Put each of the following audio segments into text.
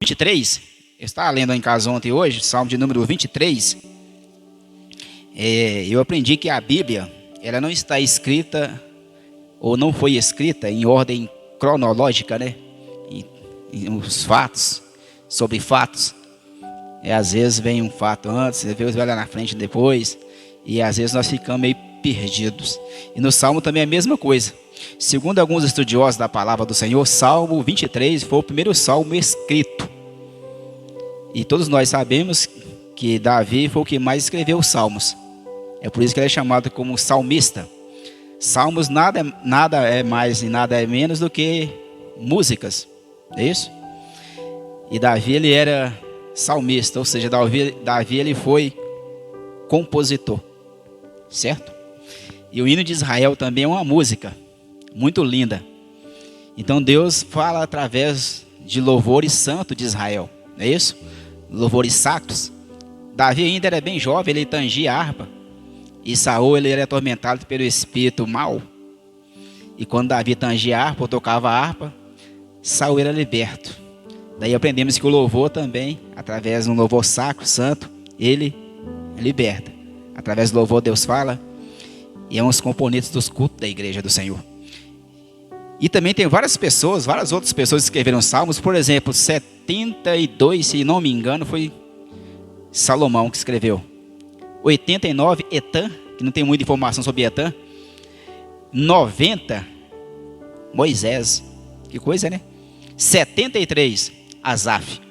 23, eu estava lendo em casa ontem e hoje, Salmo de número 23. Eu aprendi que a Bíblia, ela não está escrita, ou não foi escrita em ordem cronológica, né? Em os fatos, sobre fatos. Às vezes vem um fato antes, às vezes vai lá na frente depois, e às vezes nós ficamos meio perdidos. E no Salmo também é a mesma coisa. Segundo alguns estudiosos da palavra do Senhor, Salmo 23 foi o primeiro salmo escrito. E todos nós sabemos que Davi foi o que mais escreveu os salmos. É por isso que ele é chamado como salmista. Salmos nada é mais e nada é menos do que músicas, é isso? E Davi, ele era salmista, ou seja, Davi ele foi compositor, certo? E o hino de Israel também é uma música muito linda. Então Deus fala através de louvores santos de Israel, não é isso? Louvores sacros. Davi ainda era bem jovem, ele tangia a harpa. E Saul, ele era atormentado pelo espírito mau. E quando Davi tangia a harpa, ou tocava a harpa, Saul era liberto. Daí aprendemos que o louvor também, através de um louvor sacro, santo, ele liberta. Através do louvor Deus fala, e é um dos componentes dos cultos da igreja do Senhor. E também tem várias outras pessoas que escreveram salmos. Por exemplo, 72, se não me engano, foi Salomão que escreveu. 89, Etan, que não tem muita informação sobre Etan. 90, Moisés, que coisa, né? 73, Asaf.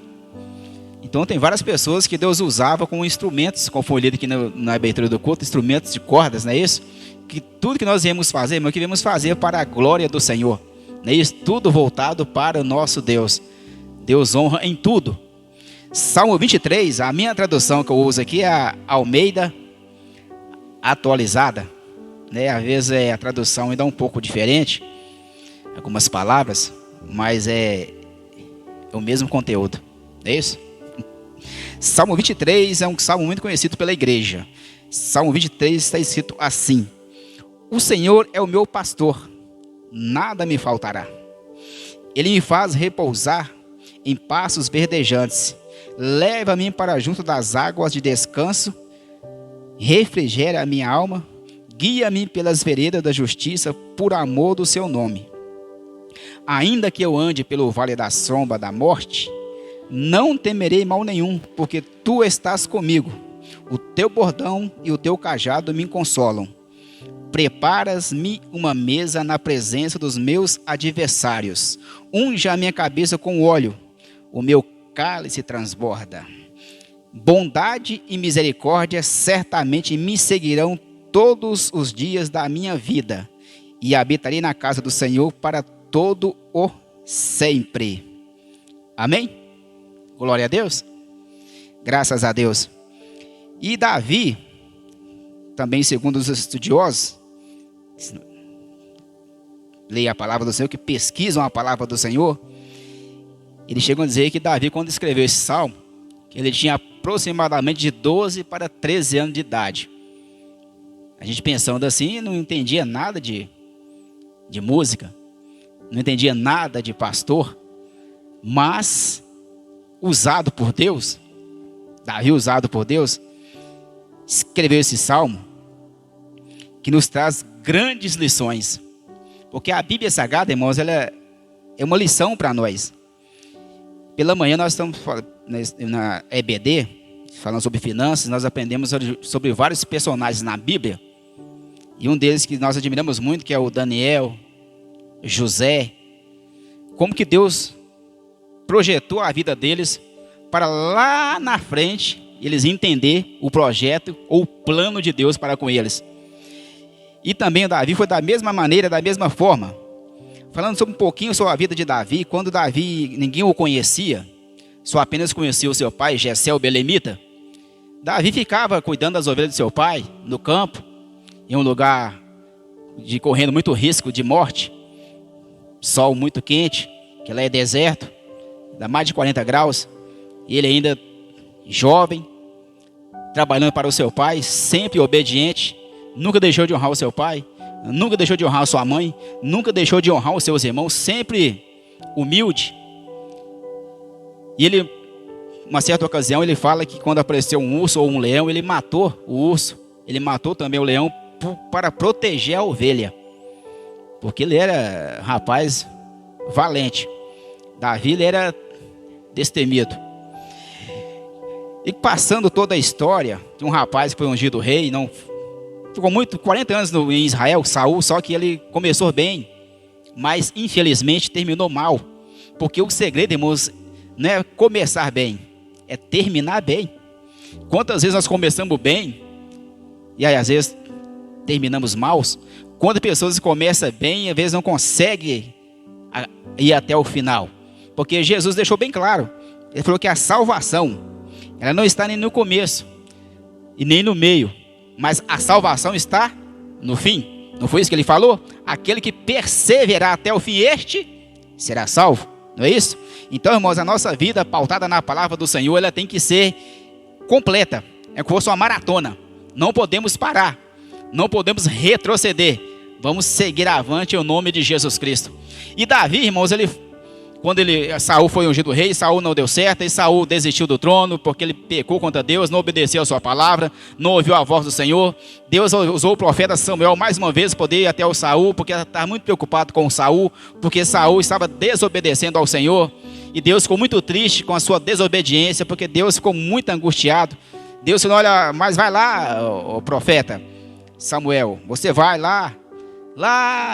Então tem várias pessoas que Deus usava como instrumentos, como foi lido aqui na abertura do culto, instrumentos de cordas, não é isso? Que tudo que nós viemos fazer, irmão, que viemos fazer para a glória do Senhor, não é isso? Tudo voltado para o nosso Deus. Deus honra em tudo. Salmo 23, a minha tradução que eu uso aqui é a Almeida atualizada, né? Às vezes a tradução ainda é um pouco diferente, algumas palavras, mas é o mesmo conteúdo, é isso? Salmo 23 é um salmo muito conhecido pela igreja. Salmo 23 está escrito assim: o Senhor é o meu pastor, nada me faltará. Ele me faz repousar em pastos verdejantes, leva-me para junto das águas de descanso, refrigera a minha alma, guia-me pelas veredas da justiça, por amor do seu nome. Ainda que eu ande pelo vale da sombra da morte, não temerei mal nenhum, porque tu estás comigo. O teu bordão e o teu cajado me consolam. Preparas-me uma mesa na presença dos meus adversários. Unge a minha cabeça com óleo, o meu cálice transborda. Bondade e misericórdia certamente me seguirão todos os dias da minha vida, e habitarei na casa do Senhor para todo o sempre. Amém? Glória a Deus. Graças a Deus. E Davi, também segundo os estudiosos, leia a palavra do Senhor, que pesquisam a palavra do Senhor, eles chegam a dizer que Davi, quando escreveu esse salmo, ele tinha aproximadamente de 12 para 13 anos de idade. A gente pensando assim, não entendia nada de música, não entendia nada de pastor, mas usado por Deus, Davi usado por Deus, escreveu esse salmo que nos traz grandes lições. Porque a Bíblia Sagrada, irmãos, ela é uma lição para nós. Pela manhã nós estamos na EBD, falando sobre finanças, nós aprendemos sobre vários personagens na Bíblia. E um deles que nós admiramos muito, que é o Daniel, José. Como que Deus projetou a vida deles para lá na frente eles entender o projeto ou o plano de Deus para com eles. E também o Davi foi da mesma maneira, da mesma forma. Falando sobre um pouquinho sobre a vida de Davi, quando Davi, ninguém o conhecia, só apenas conhecia o seu pai, Jessé o belemita, Davi ficava cuidando das ovelhas do seu pai, no campo, em um lugar correndo muito risco de morte, sol muito quente, que lá é deserto, dá mais de 40 graus, e ele ainda jovem, trabalhando para o seu pai, sempre obediente, nunca deixou de honrar o seu pai, nunca deixou de honrar a sua mãe, nunca deixou de honrar os seus irmãos, sempre humilde. E ele, uma certa ocasião, ele fala que quando apareceu um urso ou um leão, ele matou o urso, ele matou também o leão para proteger a ovelha, porque ele era rapaz valente. Davi, ele era destemido. E passando toda a história de um rapaz que foi ungido rei, não ficou 40 anos em Israel, Saul, só que ele começou bem, mas infelizmente terminou mal, porque o segredo, irmãos, não é começar bem, é terminar bem. Quantas vezes nós começamos bem e aí às vezes terminamos maus? Quando pessoas começam bem, às vezes não conseguem ir até o final, porque Jesus deixou bem claro, ele falou que a salvação, ela não está nem no começo e nem no meio, mas a salvação está no fim. Não foi isso que ele falou? Aquele que perseverar até o fim, este será salvo. Não é isso? Então, irmãos, a nossa vida pautada na palavra do Senhor, ela tem que ser completa. É como se fosse uma maratona. Não podemos parar. Não podemos retroceder. Vamos seguir avante em nome de Jesus Cristo. E Davi, irmãos, quando Saul foi ungido rei, Saul não deu certo, e Saul desistiu do trono, porque ele pecou contra Deus, não obedeceu a sua palavra, não ouviu a voz do Senhor. Deus usou o profeta Samuel mais uma vez para poder ir até o Saul, porque ela estava muito preocupado com Saul, porque Saul estava desobedecendo ao Senhor, e Deus ficou muito triste com a sua desobediência, porque Deus ficou muito angustiado. Deus falou: olha, mas vai lá, o profeta Samuel, você vai lá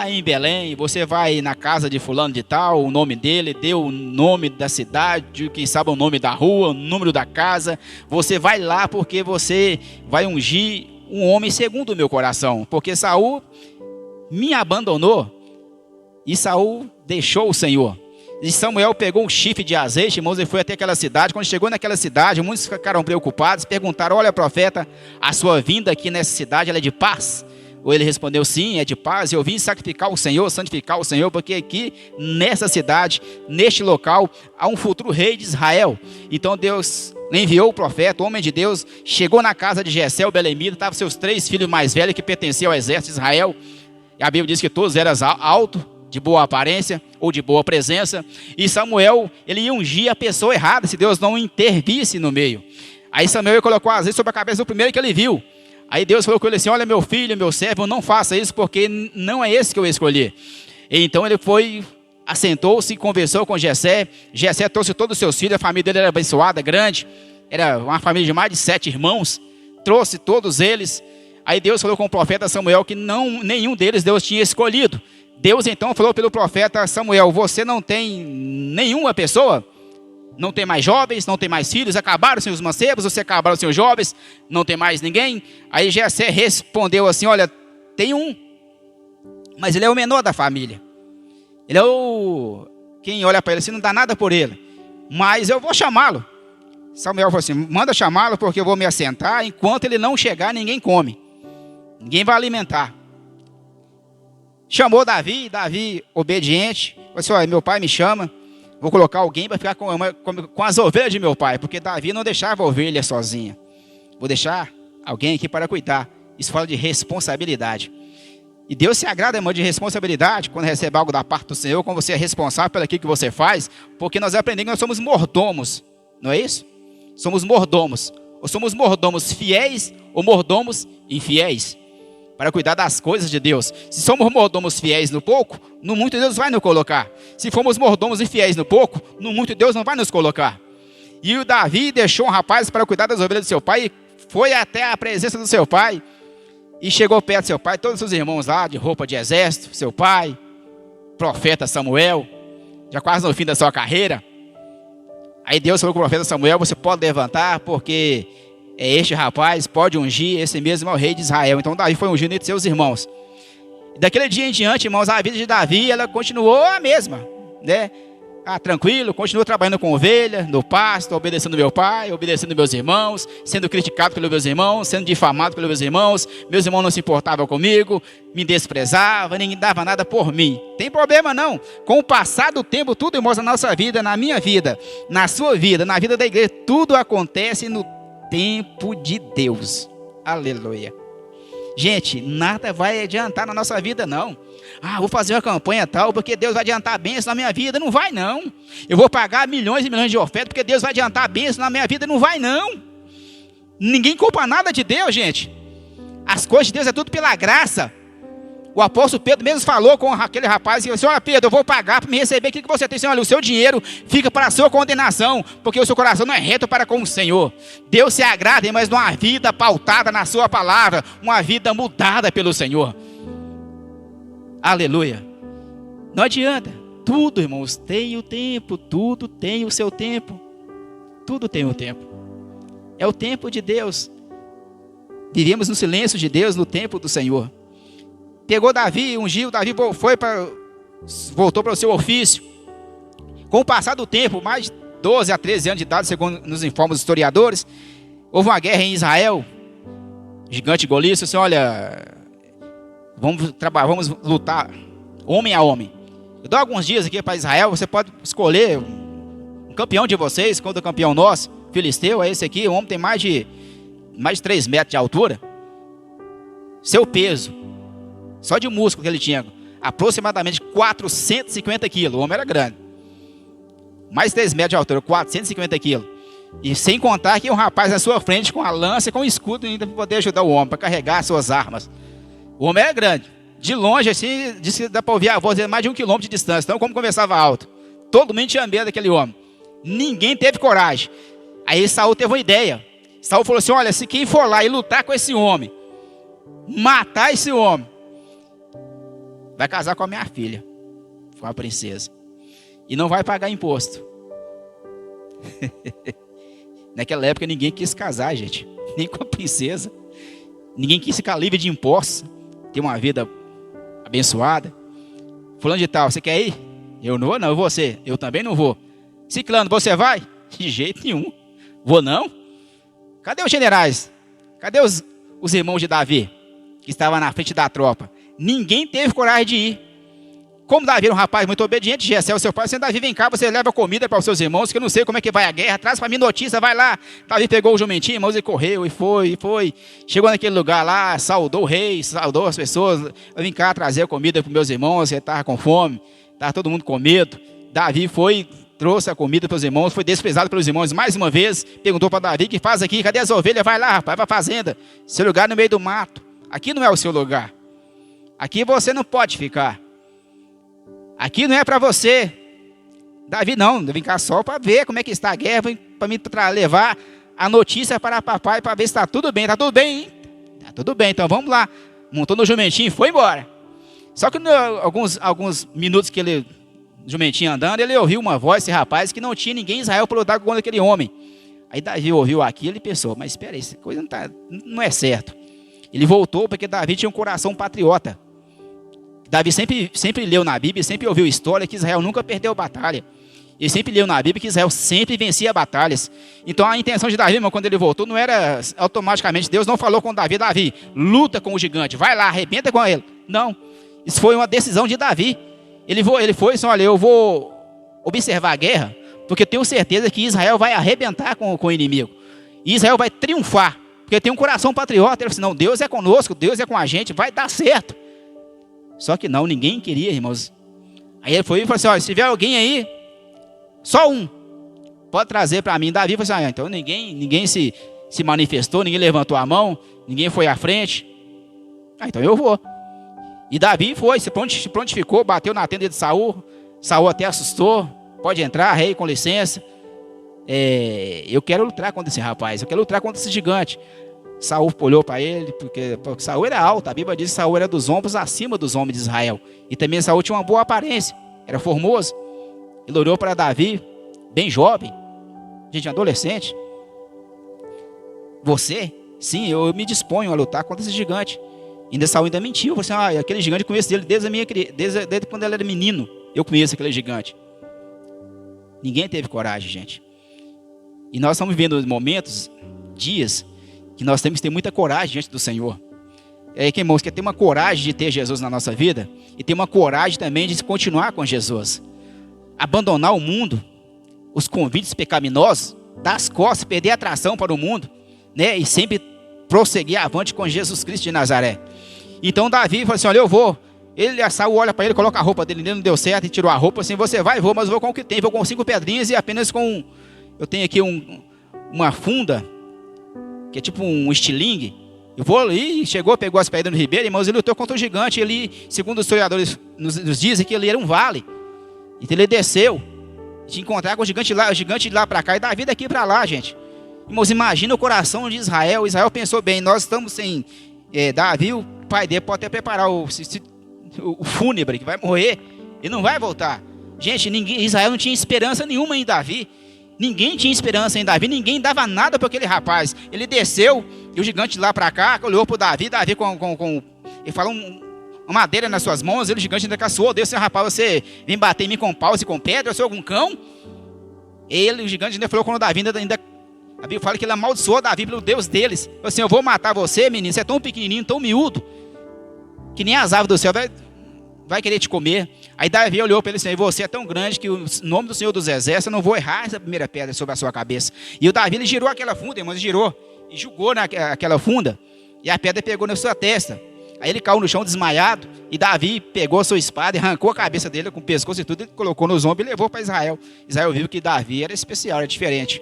em Belém, você vai na casa de fulano de tal, o nome dele, deu o nome da cidade, quem sabe o nome da rua, o número da casa. Você vai lá porque você vai ungir um homem segundo o meu coração, porque Saul me abandonou e Saul deixou o Senhor. E Samuel pegou um chifre de azeite, irmãos, e foi até aquela cidade. Quando chegou naquela cidade, muitos ficaram preocupados, perguntaram: olha, profeta, a sua vinda aqui nessa cidade, ela é de paz? Ou ele respondeu: sim, é de paz, eu vim sacrificar o Senhor, santificar o Senhor, porque aqui nessa cidade, neste local, há um futuro rei de Israel. Então Deus enviou o profeta, o homem de Deus, chegou na casa de Jessé, o belemita, estavam seus 3 filhos mais velhos que pertenciam ao exército de Israel. E a Bíblia diz que todos eram altos, de boa aparência ou de boa presença. E Samuel, ele ia ungir a pessoa errada se Deus não intervisse no meio. Aí Samuel colocou azeite sobre a cabeça do primeiro que ele viu. Aí Deus falou com ele assim: olha, meu filho, meu servo, não faça isso, porque não é esse que eu escolhi. E então ele foi, assentou-se e conversou com Jessé. Jessé trouxe todos os seus filhos, a família dele era abençoada, grande. Era uma família de mais de 7 irmãos. Trouxe todos eles. Aí Deus falou com o profeta Samuel que nenhum deles Deus tinha escolhido. Deus então falou pelo profeta Samuel: você não tem nenhuma pessoa? Não tem mais jovens, não tem mais filhos, acabaram-se os mancebos, você acabaram-se os jovens, não tem mais ninguém? Aí Jessé respondeu assim: olha, tem um, mas ele é o menor da família. Ele é quem olha para ele assim não dá nada por ele, mas eu vou chamá-lo. Samuel falou assim: manda chamá-lo, porque eu vou me assentar, enquanto ele não chegar ninguém come, ninguém vai alimentar. Chamou Davi obediente, falou assim: olha, meu pai me chama, vou colocar alguém para ficar com as ovelhas de meu pai, porque Davi não deixava a ovelha sozinha. Vou deixar alguém aqui para cuidar. Isso fala de responsabilidade. E Deus se agrada, irmão, de responsabilidade quando recebe algo da parte do Senhor, quando você é responsável pelo que você faz, porque nós aprendemos que nós somos mordomos, não é isso? Somos mordomos. Ou somos mordomos fiéis ou mordomos infiéis, para cuidar das coisas de Deus. Se somos mordomos fiéis no pouco, no muito Deus vai nos colocar. Se formos mordomos infiéis no pouco, no muito Deus não vai nos colocar. E o Davi deixou um rapaz para cuidar das ovelhas do seu pai, foi até a presença do seu pai, e chegou perto do seu pai, todos os irmãos lá, de roupa de exército, seu pai, profeta Samuel, já quase no fim da sua carreira. Aí Deus falou com o profeta Samuel: você pode levantar, porque este rapaz pode ungir, esse mesmo é o rei de Israel. Então Davi foi ungido entre seus irmãos. Daquele dia em diante, irmãos, a vida de Davi, ela continuou a mesma, né? Tranquilo, continuou trabalhando com ovelha, no pasto, obedecendo meu pai, obedecendo meus irmãos, sendo criticado pelos meus irmãos, sendo difamado pelos meus irmãos não se importavam comigo, me desprezavam, ninguém dava nada por mim. Tem problema não, com o passar do tempo, tudo, irmãos, na nossa vida, na minha vida, na sua vida, na vida da igreja, tudo acontece no tempo de Deus. Aleluia. Gente, nada vai adiantar na nossa vida, não. Vou fazer uma campanha tal, porque Deus vai adiantar bênção na minha vida. Não vai, não. Eu vou pagar milhões e milhões de ofertas, porque Deus vai adiantar bênção na minha vida. Não vai, não. Ninguém compra nada de Deus, gente. As coisas de Deus é tudo pela graça. O apóstolo Pedro mesmo falou com aquele rapaz, e disse: olha, Pedro, eu vou pagar para me receber aquilo que você tem. Assim, olha, o seu dinheiro fica para a sua condenação, porque o seu coração não é reto para com o Senhor. Deus se agrada, mas numa vida pautada na sua palavra, uma vida mudada pelo Senhor. Aleluia. Não adianta. Tudo, irmãos, tem o tempo. Tudo tem o seu tempo. Tudo tem o tempo. É o tempo de Deus. Vivemos no silêncio de Deus, no tempo do Senhor. Pegou Davi, ungiu, Davi voltou para o seu ofício. Com o passar do tempo, mais de 12 a 13 anos de idade, segundo nos informam os historiadores, houve uma guerra em Israel. O gigante Golias disse: olha, vamos lutar homem a homem. Eu dou alguns dias aqui para Israel, você pode escolher um campeão de vocês, quando o campeão nosso, filisteu, é esse aqui. O homem tem mais de 3 metros de altura. Seu peso, só de músculo que ele tinha, aproximadamente 450 quilos. O homem era grande. Mais de 3 metros de altura, 450 quilos. E sem contar que um rapaz na sua frente com a lança e com o escudo ainda para poder ajudar o homem, para carregar suas armas. O homem era grande. De longe, assim, disse que dá para ouvir a voz dele mais de 1 quilômetro de distância. Então, como conversava alto. Todo mundo tinha medo daquele homem. Ninguém teve coragem. Aí Saul teve uma ideia. Saul falou assim: olha, se quem for lá e lutar com esse homem, matar esse homem, vai casar com a minha filha, com a princesa, e não vai pagar imposto. Naquela época ninguém quis casar, gente, nem com a princesa. Ninguém quis ficar livre de impostos, ter uma vida abençoada. Fulano de tal, você quer ir? Eu não vou, não. Você? Eu também não vou. Ciclano, você vai? De jeito nenhum. Vou não. Cadê os generais? Cadê os irmãos de Davi, que estavam na frente da tropa? Ninguém teve coragem de ir. Como Davi era um rapaz muito obediente, Jessé, o seu pai, disse: Davi, vem cá, você leva comida para os seus irmãos, que eu não sei como é que vai a guerra, traz para mim notícia, vai lá. Davi pegou o jumentinho, irmãos, e correu, e foi. Chegou naquele lugar lá, saudou o rei, saudou as pessoas: vem cá trazer a comida para os meus irmãos, você estava com fome, estava todo mundo com medo. Davi foi, trouxe a comida para os irmãos, foi desprezado pelos irmãos mais uma vez, perguntou para Davi: o que faz aqui? Cadê as ovelhas? Vai lá, rapaz, vai para a fazenda, seu lugar é no meio do mato, aqui não é o seu lugar. Aqui você não pode ficar. Aqui não é para você. Davi não, vem cá só para ver como é que está a guerra, para mim levar a notícia para papai, para ver se está tudo bem. Está tudo bem, hein? Está tudo bem, então vamos lá. Montou no jumentinho e foi embora. Só que alguns minutos que ele, jumentinho andando, ele ouviu uma voz, esse rapaz, que não tinha ninguém em Israel para lutar contra aquele homem. Aí Davi ouviu aquilo e pensou: mas espera aí, essa coisa não é certo. Ele voltou porque Davi tinha um coração patriota. Davi sempre leu na Bíblia, sempre ouviu história que Israel nunca perdeu batalha. Ele sempre leu na Bíblia que Israel sempre vencia batalhas. Então a intenção de Davi, irmão, quando ele voltou, não era automaticamente, Deus não falou com Davi: Davi, luta com o gigante, vai lá, arrebenta com ele. Não, isso foi uma decisão de Davi. Ele foi assim: olha, eu vou observar a guerra, porque tenho certeza que Israel vai arrebentar com o inimigo. E Israel vai triunfar, porque tem um coração patriota. Ele disse: não, Deus é conosco, Deus é com a gente, vai dar certo. Só que não, ninguém queria, irmãos. Aí ele foi e falou assim: olha, se tiver alguém aí, só um, pode trazer para mim. Davi falou assim: então ninguém se manifestou, ninguém levantou a mão, ninguém foi à frente. Então eu vou. E Davi foi, se prontificou, bateu na tenda de Saul. Saul até assustou: pode entrar, rei, com licença. Eu quero lutar contra esse rapaz, eu quero lutar contra esse gigante. Saul olhou para ele, porque Saul era alto. A Bíblia diz que Saul era dos ombros acima dos homens de Israel. E também Saul tinha uma boa aparência, era formoso. Ele olhou para Davi, bem jovem, gente, adolescente: você? Sim, eu me disponho a lutar contra esse gigante. Ainda Saul ainda mentiu, falou assim: aquele gigante eu conheço dele desde quando ele era menino. Eu conheço aquele gigante. Ninguém teve coragem, gente. E nós estamos vivendo momentos, dias, que nós temos que ter muita coragem diante do Senhor. Que, irmãos, quer ter uma coragem de ter Jesus na nossa vida e ter uma coragem também de continuar com Jesus. Abandonar o mundo, os convites pecaminosos, dar as costas, perder a atração para o mundo, né? E sempre prosseguir avante com Jesus Cristo de Nazaré. Então Davi falou assim, olha, eu vou. Saul olha para ele, coloca a roupa dele, não deu certo e tirou a roupa, assim, você vai, vou, mas eu vou com o que tem, vou com 5 pedrinhas e apenas com, eu tenho aqui uma funda, que é tipo um estilingue, eu vou ali, chegou, pegou as pedras no ribeiro, irmãos, ele lutou contra o gigante, ele, segundo os historiadores nos dizem que ele era um vale, então ele desceu, de encontrar com o gigante de lá para cá, e Davi daqui para lá, gente. Irmãos, imagina o coração de Israel. Israel pensou bem, nós estamos sem Davi, o pai dele pode até preparar o fúnebre, que vai morrer e não vai voltar. Gente, Israel não tinha esperança nenhuma em Davi. Ninguém tinha esperança em Davi, ninguém dava nada para aquele rapaz. Ele desceu, e o gigante lá para cá, olhou para o Davi ele falou uma madeira nas suas mãos, ele, o gigante ainda caçoou, Deus, seu rapaz, você vem bater em mim com paus e com pedra, eu sou algum cão? Ele, o gigante, ainda falou com o Davi, a Bíblia fala que ele amaldiçoou Davi pelo Deus deles. Falou assim, eu vou matar você, menino, você é tão pequenininho, tão miúdo, que nem as aves do céu vai querer te comer. Aí Davi olhou para ele assim, você é tão grande que o nome do Senhor dos Exércitos, eu não vou errar essa primeira pedra sobre a sua cabeça. E o Davi, ele girou aquela funda, irmãos, girou, e jogou naquela funda, e a pedra pegou na sua testa. Aí ele caiu no chão desmaiado, e Davi pegou a sua espada e arrancou a cabeça dele com o pescoço e tudo, e colocou nos ombros e levou para Israel. Israel viu que Davi era especial, era diferente.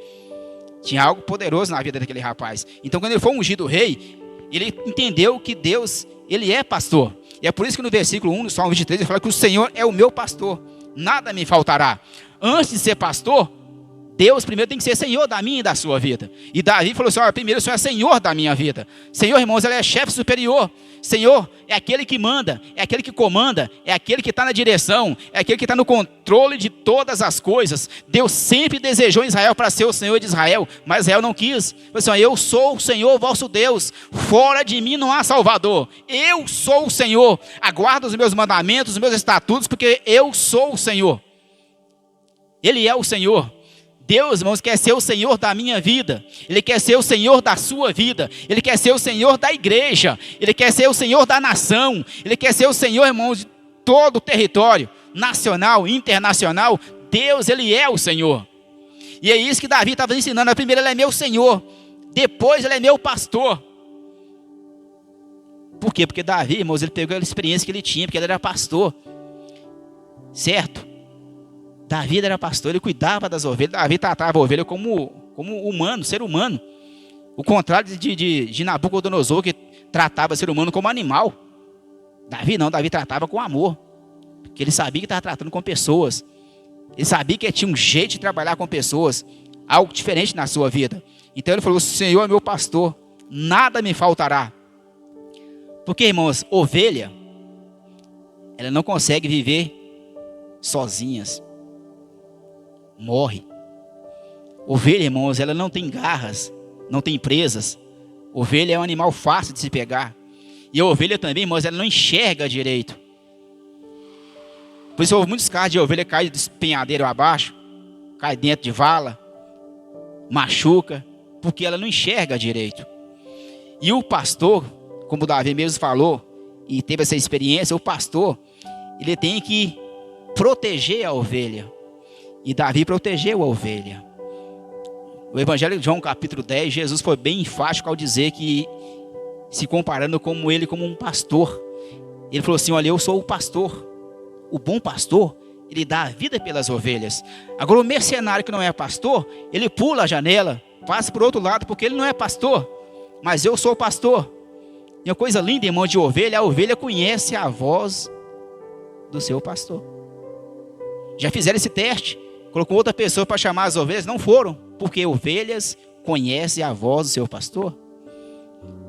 Tinha algo poderoso na vida daquele rapaz. Então quando ele foi ungido rei, ele entendeu que Deus, ele é pastor. E é por isso que no versículo 1, no Salmo 23, ele fala que o Senhor é o meu pastor, nada me faltará. Antes de ser pastor, Deus primeiro tem que ser Senhor da minha e da sua vida. E Davi falou assim, primeiro o Senhor é Senhor da minha vida. Senhor, irmãos, ele é chefe superior. Senhor é aquele que manda, é aquele que comanda, é aquele que está na direção, é aquele que está no controle de todas as coisas. Deus sempre desejou Israel para ser o Senhor de Israel, mas Israel não quis. Falou assim, eu sou o Senhor vosso Deus, fora de mim não há Salvador. Eu sou o Senhor, aguarda os meus mandamentos, os meus estatutos, porque eu sou o Senhor. Ele é o Senhor. Deus, irmãos, quer ser o Senhor da minha vida. Ele quer ser o Senhor da sua vida. Ele quer ser o Senhor da igreja. Ele quer ser o Senhor da nação. Ele quer ser o Senhor, irmãos, de todo o território, nacional, internacional. Deus, ele é o Senhor. E é isso que Davi estava ensinando. Primeiro ele é meu Senhor. Depois ele é meu pastor. Por quê? Porque Davi, irmãos, ele pegou a experiência que ele tinha, porque ele era pastor. Certo? Davi era pastor, ele cuidava das ovelhas. Davi tratava a ovelha como humano, ser humano. O contrário de Nabucodonosor, que tratava o ser humano como animal. Davi não, Davi tratava com amor. Porque ele sabia que estava tratando com pessoas. Ele sabia que tinha um jeito de trabalhar com pessoas. Algo diferente na sua vida. Então ele falou, o Senhor é meu pastor, nada me faltará. Porque, irmãos, ovelha, ela não consegue viver sozinhas. Morre. Ovelha, irmãos, ela não tem garras, não tem presas. Ovelha é um animal fácil de se pegar. E a ovelha também, irmãos, ela não enxerga direito. Por isso houve muitos casos de ovelha cair do despenhadeiro abaixo, cai dentro de vala, machuca, porque ela não enxerga direito. E o pastor, como o Davi mesmo falou, e teve essa experiência, o pastor, ele tem que proteger a ovelha. E Davi protegeu a ovelha. O Evangelho de João, capítulo 10, Jesus foi bem enfático ao dizer que, se comparando como ele como um pastor, ele falou assim, olha, eu sou o pastor. O bom pastor, ele dá a vida pelas ovelhas. Agora o mercenário que não é pastor, ele pula a janela, passa para o outro lado, porque ele não é pastor. Mas eu sou o pastor. E uma coisa linda, irmão, de ovelha, a ovelha conhece a voz do seu pastor. Já fizeram esse teste? Colocou outra pessoa para chamar as ovelhas, não foram, porque ovelhas conhecem a voz do seu pastor.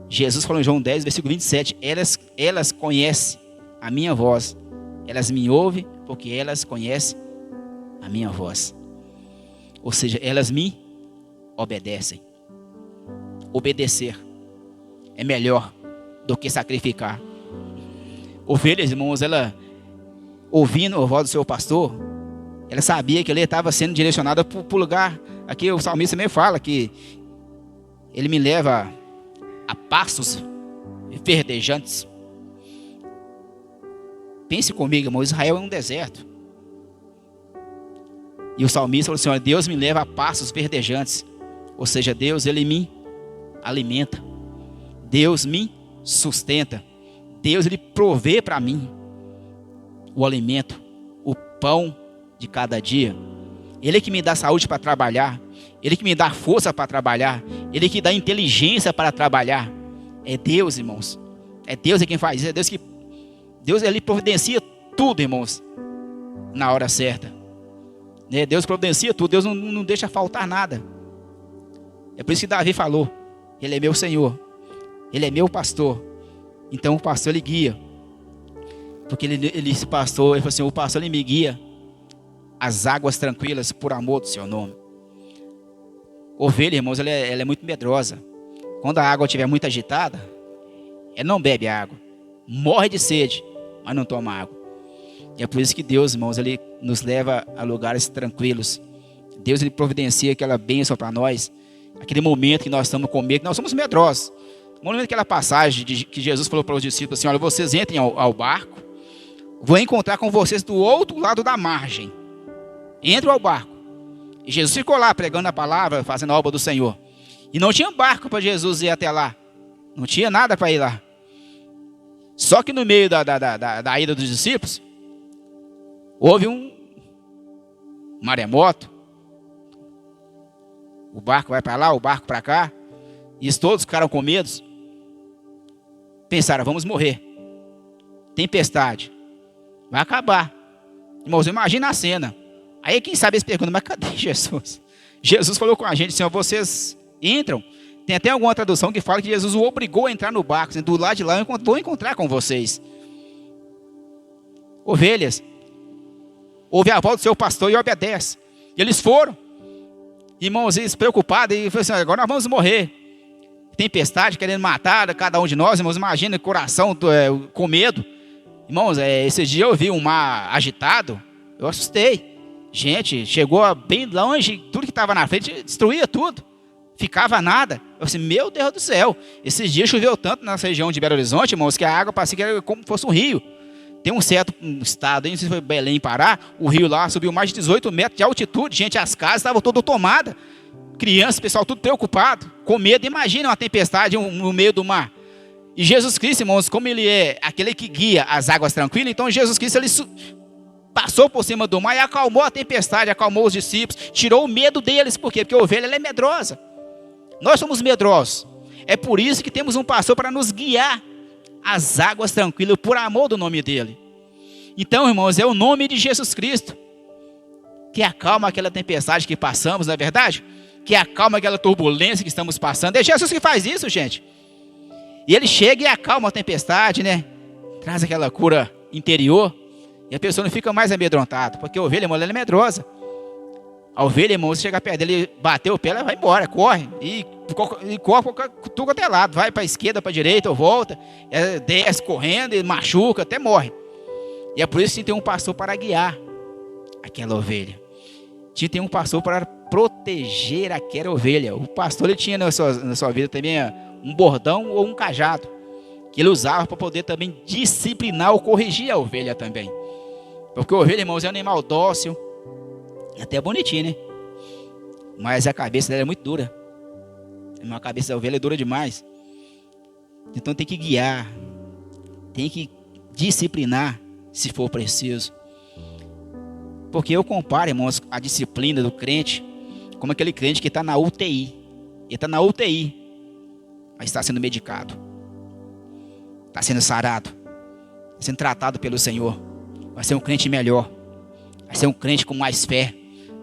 Jesus falou em João 10, versículo 27, elas conhecem a minha voz, elas me ouvem, porque elas conhecem a minha voz. Ou seja, elas me obedecem. Obedecer é melhor do que sacrificar. Ovelhas, irmãos, ela ouvindo a voz do seu pastor, ela sabia que ele estava sendo direcionada para o lugar. Aqui o salmista também fala que ele me leva a pastos verdejantes. Pense comigo, irmão, Israel é um deserto. E o salmista falou assim, olha, Deus me leva a pastos verdejantes. Ou seja, Deus, ele me alimenta. Deus me sustenta. Deus, Ele provê para mim o alimento, o pão de cada dia. Ele que me dá saúde para trabalhar. Ele que me dá força para trabalhar. Ele que dá inteligência para trabalhar. É Deus, irmãos. É Deus quem faz isso. É Deus que... Deus, Ele providencia tudo, irmãos, na hora certa. Deus providencia tudo. Deus não deixa faltar nada. É por isso que Davi falou: Ele é meu Senhor. Ele é meu pastor. Então o pastor, ele guia. Porque ele se pastor, ele falou assim: o pastor, ele me guia às águas tranquilas por amor do seu nome. Ovelha, irmãos, ela é muito medrosa. Quando a água estiver muito agitada, ela não bebe água. Morre de sede, mas não toma água. E é por isso que Deus, irmãos, Ele nos leva a lugares tranquilos. Deus, Ele providencia aquela bênção para nós. Aquele momento que nós estamos com medo, que nós somos medrosos. No momento daquela passagem que Jesus falou para os discípulos assim: olha, vocês entrem ao barco, vou encontrar com vocês do outro lado da margem. Entram ao barco. E Jesus ficou lá pregando a palavra, fazendo a obra do Senhor. E não tinha barco para Jesus ir até lá. Não tinha nada para ir lá. Só que no meio da ida dos discípulos, houve um maremoto. O barco vai para lá, o barco para cá. E todos ficaram com medo. Pensaram: vamos morrer. Tempestade. Vai acabar. Irmãos, imagina a cena. Aí quem sabe eles perguntam: mas cadê Jesus? Jesus falou com a gente assim: vocês entram. Tem até alguma tradução que fala que Jesus o obrigou a entrar no barco. Assim, do lado de lá eu vou encontrar com vocês. Ovelhas, ouve a voz do seu pastor e obedece. E eles foram. Irmãos, eles preocupados. E falaram assim: agora nós vamos morrer. Tempestade querendo matar cada um de nós. Irmãos, imagina o coração com medo. Irmãos, esses dias eu vi um mar agitado. Eu assustei. Gente, chegou bem longe. Tudo que estava na frente destruía tudo. Ficava nada. Eu disse: meu Deus do céu. Esses dias choveu tanto na região de Belo Horizonte, irmãos, que a água parecia que era como se fosse um rio. Tem um certo estado, não sei se foi Belém, Pará. O rio lá subiu mais de 18 metros de altitude. Gente, as casas estavam todas tomadas. Crianças, pessoal, tudo preocupado, com medo. Imagina uma tempestade no meio do mar. E Jesus Cristo, irmãos, como Ele é aquele que guia as águas tranquilas, então Jesus Cristo, Ele passou por cima do mar e acalmou a tempestade, acalmou os discípulos, tirou o medo deles. Por quê? Porque a ovelha, ela é medrosa. Nós somos medrosos. É por isso que temos um pastor para nos guiar às águas tranquilas, por amor do nome dEle. Então, irmãos, é o nome de Jesus Cristo que acalma aquela tempestade que passamos, não é verdade? Que acalma aquela turbulência que estamos passando. É Jesus que faz isso, gente. E Ele chega e acalma a tempestade, né? Traz aquela cura interior. E a pessoa não fica mais amedrontada. Porque a ovelha, irmão, ela é medrosa. A ovelha, irmão, você chega perto dele, bateu o pé, ela vai embora, corre. E corre para tudo até lado. Vai para a esquerda, para a direita, ou volta. Desce correndo e machuca, até morre. E é por isso que tem um pastor para guiar aquela ovelha. Tem um pastor para proteger aquela ovelha. O pastor, ele tinha na sua vida também um bordão ou um cajado, que ele usava para poder também disciplinar ou corrigir a ovelha também. Porque a ovelha, irmãos, é um animal dócil, até bonitinho, né? Mas a cabeça dela é muito dura. A cabeça da ovelha é dura demais. Então tem que guiar, tem que disciplinar, se for preciso. Porque eu comparo, irmãos, a disciplina do crente como aquele crente que está na UTI. Ele está na UTI, mas está sendo medicado, está sendo sarado, está sendo tratado pelo Senhor. Vai ser um crente melhor, vai ser um crente com mais fé,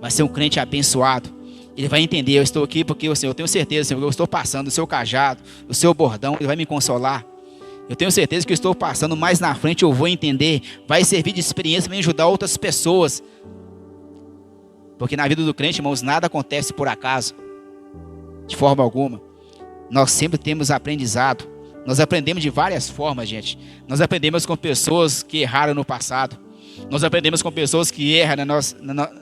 vai ser um crente abençoado. Ele vai entender: eu estou aqui porque o Senhor, eu tenho certeza, Senhor, que eu estou passando o seu cajado, o seu bordão, Ele vai me consolar. Eu tenho certeza que eu estou passando mais na frente, eu vou entender, vai servir de experiência para ajudar outras pessoas. Porque na vida do crente, irmãos, nada acontece por acaso, de forma alguma. Nós sempre temos aprendizado. Nós aprendemos de várias formas, gente. Nós aprendemos com pessoas que erraram no passado. Nós aprendemos com pessoas que erram nos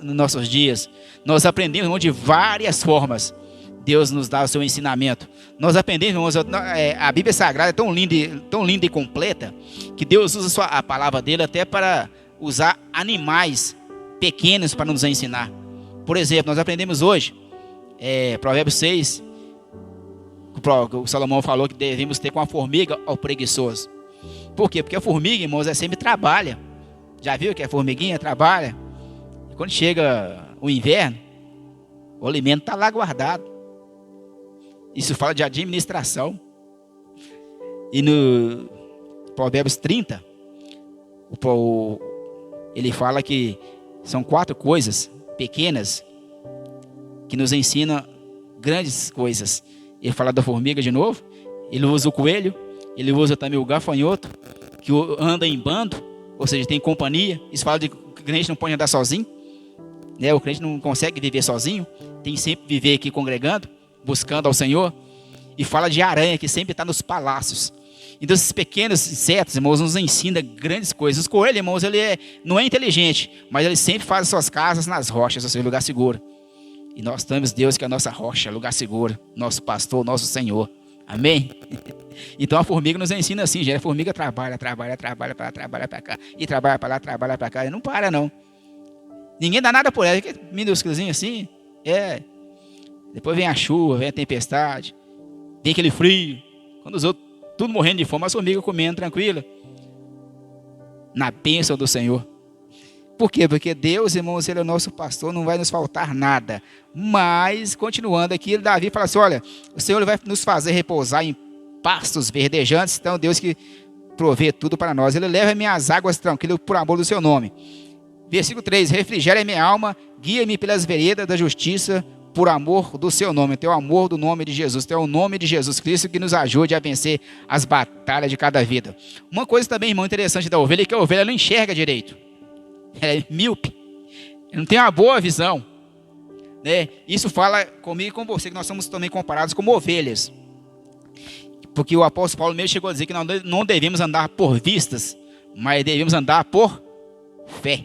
nossos dias. Nós aprendemos, irmão, de várias formas. Deus nos dá o seu ensinamento. Nós aprendemos, irmãos, a Bíblia Sagrada é tão linda e completa, que Deus usa a palavra dele até para usar animais pequenos para nos ensinar. Por exemplo, nós aprendemos hoje, Provérbios 6, o Salomão falou que devemos ter com a formiga ao preguiçoso. Por quê? Porque a formiga, irmãos, sempre trabalha. Já viu que a formiguinha trabalha? E quando chega o inverno, o alimento está lá guardado. Isso fala de administração. E no Provérbios 30, ele fala que são 4 coisas pequenas que nos ensinam grandes coisas. Ele fala da formiga de novo, ele usa o coelho, ele usa também o gafanhoto, que anda em bando, ou seja, tem companhia. Isso fala de que o crente não pode andar sozinho, né? O crente não consegue viver sozinho, tem sempre que viver aqui congregando, buscando ao Senhor. E fala de aranha, que sempre está nos palácios. Então esses pequenos insetos, irmãos, nos ensinam grandes coisas. O coelho, irmãos, ele não é inteligente, mas ele sempre faz suas casas nas rochas, ou seja, lugar seguro. E nós temos Deus, que é a nossa rocha, lugar seguro, nosso pastor, nosso Senhor. Amém? Então a formiga nos ensina assim, gente. A formiga trabalha para lá, trabalha para cá, e trabalha para lá, trabalha para cá, e não para não. Ninguém dá nada por ela, que minúsculozinho assim, Depois vem a chuva, vem a tempestade, vem aquele frio, quando os outros tudo morrendo de fome, a formiga comendo tranquila, na bênção do Senhor. Por quê? Porque Deus, irmãos, Ele é o nosso pastor, não vai nos faltar nada. Mas, continuando aqui, Davi fala assim, olha, o Senhor vai nos fazer repousar em pastos verdejantes. Então, Deus que provê tudo para nós. Ele leva minhas águas tranquilas por amor do seu nome. Versículo 3, refrigera minha alma, guia-me pelas veredas da justiça, por amor do seu nome. Então, o amor do nome de Jesus. Então, é o nome de Jesus Cristo que nos ajude a vencer as batalhas de cada vida. Uma coisa também, irmão, interessante da ovelha, é que a ovelha não enxerga direito. Ela é míope, não tem uma boa visão, né? Isso fala comigo e com você, que nós somos também comparados como ovelhas, porque o apóstolo Paulo mesmo chegou a dizer que nós não devemos andar por vistas, mas devemos andar por fé.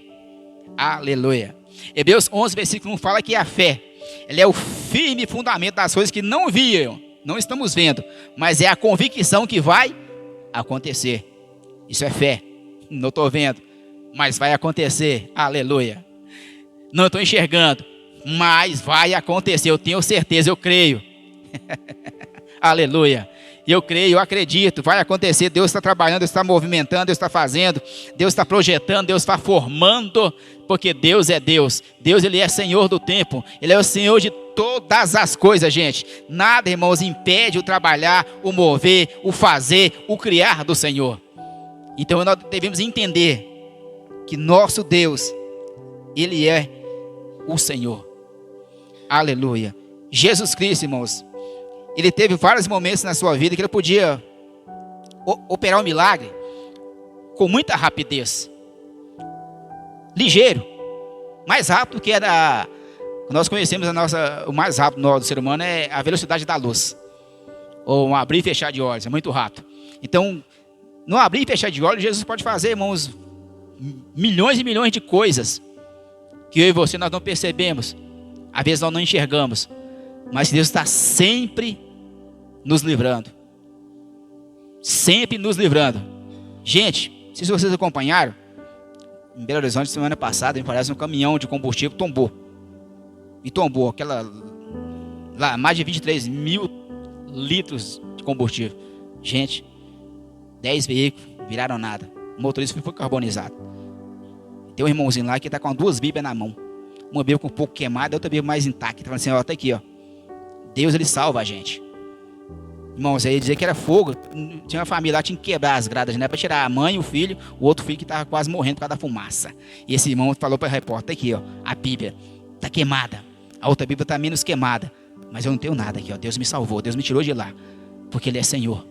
Aleluia. Hebreus 11, versículo 1 fala que a fé, ela é o firme fundamento das coisas que não viam, não estamos vendo, mas é a convicção que vai acontecer. Isso é fé. Não estou vendo, mas vai acontecer. Aleluia. Não estou enxergando, mas vai acontecer. Eu tenho certeza, eu creio. Aleluia. Eu creio, eu acredito, vai acontecer. Deus está trabalhando, Deus está movimentando, Deus está fazendo, Deus está projetando, Deus está formando, porque Deus é Deus. Deus, Ele é Senhor do tempo, Ele é o Senhor de todas as coisas, gente. Nada, irmãos, impede o trabalhar, o mover, o fazer, o criar do Senhor. Então nós devemos entender que nosso Deus, Ele é o Senhor. Aleluia. Jesus Cristo, irmãos, Ele teve vários momentos na sua vida que Ele podia operar um milagre com muita rapidez. Ligeiro. Mais rápido que era. Nós conhecemos o mais rápido do ser humano é a velocidade da luz. Ou um abrir e fechar de olhos, é muito rápido. Então, no abrir e fechar de olhos, Jesus pode fazer, irmãos, milhões e milhões de coisas que eu e você nós não percebemos. Às vezes nós não enxergamos. Mas Deus está sempre nos livrando. Sempre nos livrando. Gente, se vocês acompanharam, em Belo Horizonte, semana passada, me parece, um caminhão de combustível tombou. E tombou lá, mais de 23 mil litros de combustível. Gente, 10 veículos viraram nada. O motorista foi carbonizado. Tem um irmãozinho lá que está com 2 bíblias na mão. Uma bíblia com um pouco queimada, a outra bíblia mais intacta. Falando assim, ó, tá aqui, ó. Deus, Ele salva a gente. Irmãos, aí dizer que era fogo. Tinha uma família lá, tinha que quebrar as gradas, né? Para tirar a mãe e o filho, o outro filho que estava quase morrendo por causa da fumaça. E esse irmão falou para o repórter, tá aqui, ó, a Bíblia está queimada. A outra Bíblia está menos queimada. Mas eu não tenho nada aqui, ó. Deus me salvou, Deus me tirou de lá. Porque Ele é Senhor.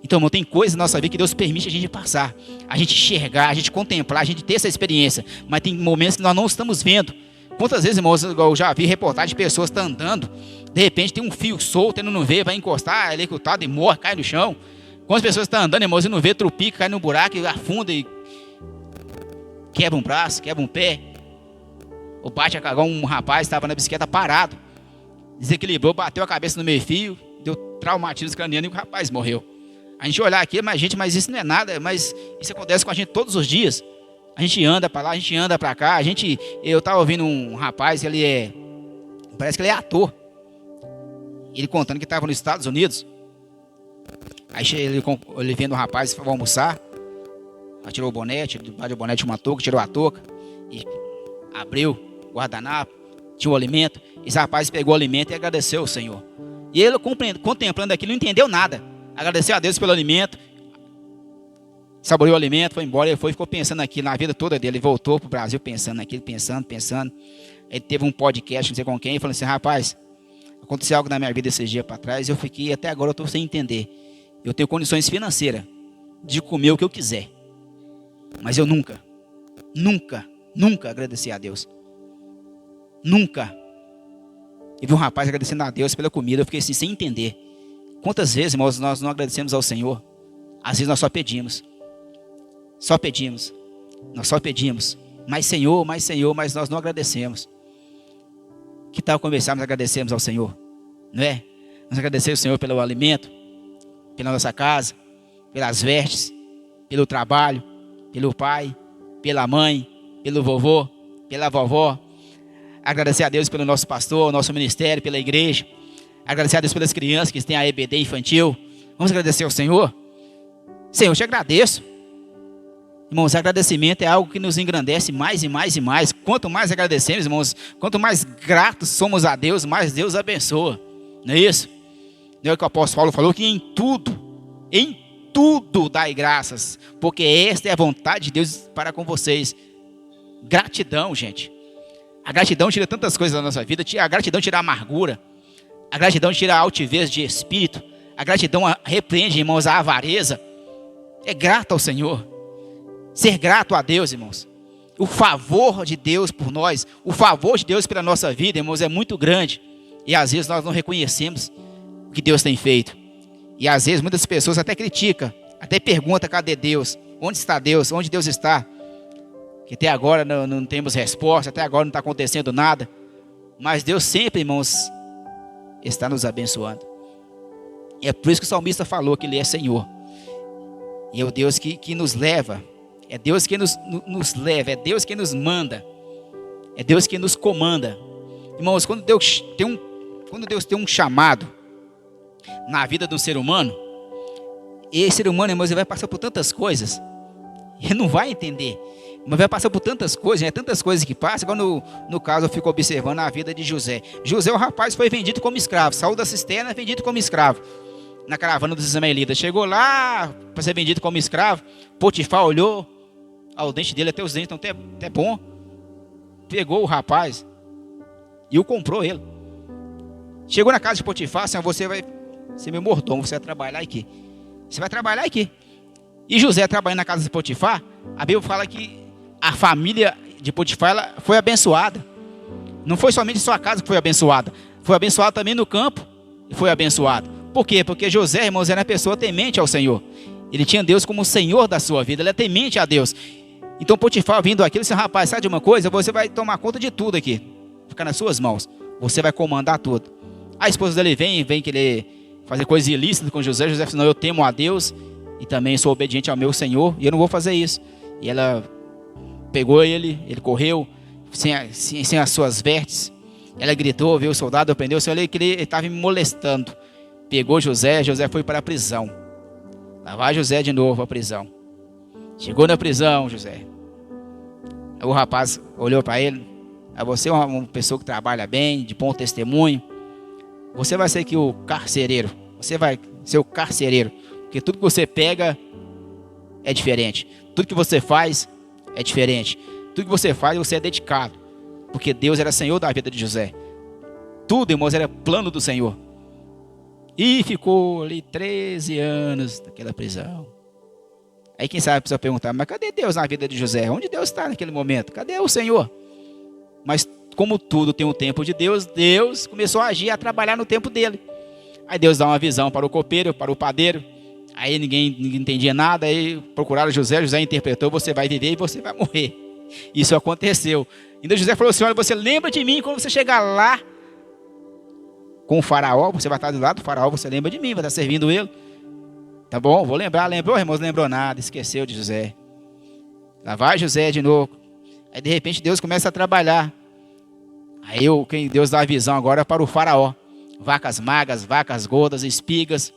Então, irmão, tem coisas na nossa vida que Deus permite a gente passar. A gente enxergar, a gente contemplar, a gente ter essa experiência. Mas tem momentos que nós não estamos vendo. Quantas vezes, irmãos, eu já vi reportagem de pessoas que estão andando, de repente tem um fio solto, ele não vê, vai encostar, é eletrocutado e morre, cai no chão. Quantas pessoas estão andando, irmãos, e não vê, trupica, cai no buraco, e afunda e quebra um braço, quebra um pé. Ou bate a cagão, um rapaz estava na bicicleta parado, desequilibrou, bateu a cabeça no meio fio, deu traumatismo craniano e o rapaz morreu. A gente olhar aqui, mas isso não é nada, mas isso acontece com a gente todos os dias. A gente anda para lá, a gente anda para cá. Eu estava ouvindo um rapaz, parece que ele é ator. Ele contando que estava nos Estados Unidos. Aí ele vendo um rapaz, foi almoçar. Ela tirou o boné, debaixo do boné tinha uma touca, tirou a touca e abriu o guardanapo, tinha o alimento. Esse rapaz pegou o alimento e agradeceu ao Senhor. E ele, contemplando aquilo, não entendeu nada. Agradeceu a Deus pelo alimento, saboreou o alimento, foi embora. Ele ficou pensando aqui na vida toda dele. Ele voltou para o Brasil pensando naquilo, pensando. Ele teve um podcast, não sei com quem, e falou assim: rapaz, aconteceu algo na minha vida esses dias para trás, eu fiquei, até agora eu estou sem entender. Eu tenho condições financeiras de comer o que eu quiser, mas eu nunca agradeci a Deus. Nunca. E vi um rapaz agradecendo a Deus pela comida. Eu fiquei assim, sem entender. Quantas vezes, irmãos, nós não agradecemos ao Senhor? Às vezes nós só pedimos. Nós só pedimos. Mas Senhor, mas nós não agradecemos. Que tal começarmos a agradecermos ao Senhor? Não é? Nós agradecemos ao Senhor pelo alimento, pela nossa casa, pelas vestes, pelo trabalho, pelo pai, pela mãe, pelo vovô, pela vovó. Agradecer a Deus pelo nosso pastor, nosso ministério, pela igreja. Agradecer a Deus pelas crianças que têm a EBD infantil. Vamos agradecer ao Senhor? Senhor, eu te agradeço. Irmãos, agradecimento é algo que nos engrandece mais e mais e mais. Quanto mais agradecemos, irmãos, quanto mais gratos somos a Deus, mais Deus abençoa. Não é isso? Não é o que o apóstolo Paulo falou? Que em tudo dai graças, porque esta é a vontade de Deus para com vocês. Gratidão, gente. A gratidão tira tantas coisas da nossa vida. A gratidão tira a amargura. A gratidão tira a altivez de espírito. A gratidão repreende, irmãos, a avareza. É grato ao Senhor. Ser grato a Deus, irmãos. O favor de Deus por nós, o favor de Deus pela nossa vida, irmãos, é muito grande. E às vezes nós não reconhecemos o que Deus tem feito. E às vezes muitas pessoas até criticam, até perguntam: cadê Deus? Onde está Deus? Onde Deus está? Que até agora não temos resposta, até agora não está acontecendo nada. Mas Deus sempre, irmãos, está nos abençoando. E é por isso que o salmista falou que Ele é Senhor. E é o Deus que nos leva. É Deus que nos leva, é Deus que nos manda. É Deus que nos comanda. Irmãos, quando Deus tem um chamado na vida do ser humano, e esse ser humano, irmãos, ele vai passar por tantas coisas. Ele não vai entender. Mas vai passar por tantas coisas, né? Tantas coisas que passam. Agora no caso eu fico observando a vida de José. José, o rapaz, foi vendido como escravo. Saiu da cisterna, vendido como escravo na caravana dos ismaelitas. Chegou lá para ser vendido como escravo. Potifar olhou, o dente dele, até os dentes estão até bom. Pegou o rapaz e o comprou ele. Chegou na casa de Potifar, assim: você vai ser meu mordomo, você vai trabalhar aqui. Você vai trabalhar aqui. E José, trabalhando na casa de Potifar, a Bíblia fala que a família de Potifar, ela foi abençoada. Não foi somente sua casa que foi abençoada. Foi abençoada também no campo. E foi abençoado. Por quê? Porque José, irmãos, era uma pessoa temente ao Senhor. Ele tinha Deus como o Senhor da sua vida. Ele é temente a Deus. Então Potifar, vindo aqui, ele disse: rapaz, sabe de uma coisa? Você vai tomar conta de tudo aqui. Fica nas suas mãos. Você vai comandar tudo. A esposa dele vem querer fazer coisas ilícitas com José. José disse: não, eu temo a Deus e também sou obediente ao meu Senhor, e eu não vou fazer isso. E ela pegou ele correu sem as suas vestes. Ela gritou, viu o soldado, prendeu o Senhor, ele estava me molestando. Pegou José foi para a prisão. Lá vai José de novo à prisão. Chegou na prisão, José. O rapaz olhou para ele: você é uma pessoa que trabalha bem, de bom testemunho. Você vai ser aqui o carcereiro. Você vai ser o carcereiro. Porque tudo que você pega é diferente. Tudo que você faz é diferente. Tudo que você faz, você é dedicado. Porque Deus era Senhor da vida de José. Tudo, irmãos, era plano do Senhor. E ficou ali 13 anos naquela prisão. Aí quem sabe precisa perguntar: mas cadê Deus na vida de José? Onde Deus está naquele momento? Cadê o Senhor? Mas como tudo tem um tempo de Deus, Deus começou a agir, a trabalhar no tempo dele. Aí Deus dá uma visão para o copeiro, para o padeiro. Aí ninguém entendia nada. Aí procuraram José interpretou: você vai viver e você vai morrer. Isso aconteceu. Então José falou assim: olha, você lembra de mim quando você chegar lá com o faraó. Você vai estar do lado do faraó, você lembra de mim, vai estar servindo ele. Tá bom, vou lembrar. Lembrou, irmãos? Não lembrou nada, esqueceu de José. Lá vai José de novo. Aí de repente Deus começa a trabalhar. Aí Deus dá a visão agora para o faraó: vacas magras, vacas gordas, espigas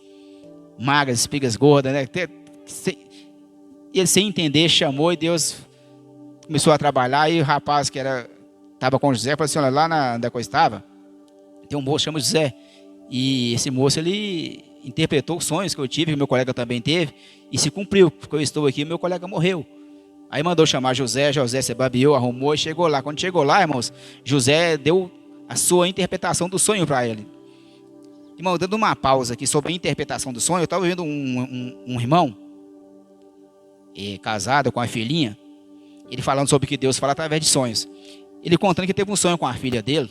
magras, espigas gordas, né? E ele, sem entender, chamou, e Deus começou a trabalhar. E o rapaz que estava com o José falou assim: olha, lá onde eu estava, tem um moço, chama José. E esse moço, ele interpretou os sonhos que eu tive, que meu colega também teve, e se cumpriu, porque eu estou aqui, meu colega morreu. Aí mandou chamar José se babiou, arrumou e chegou lá. Quando chegou lá, irmãos, José deu a sua interpretação do sonho para ele. Irmão, dando uma pausa aqui sobre a interpretação do sonho, eu estava vendo um irmão, casado com a filhinha, ele falando sobre que Deus fala através de sonhos. Ele contando que teve um sonho com a filha dele,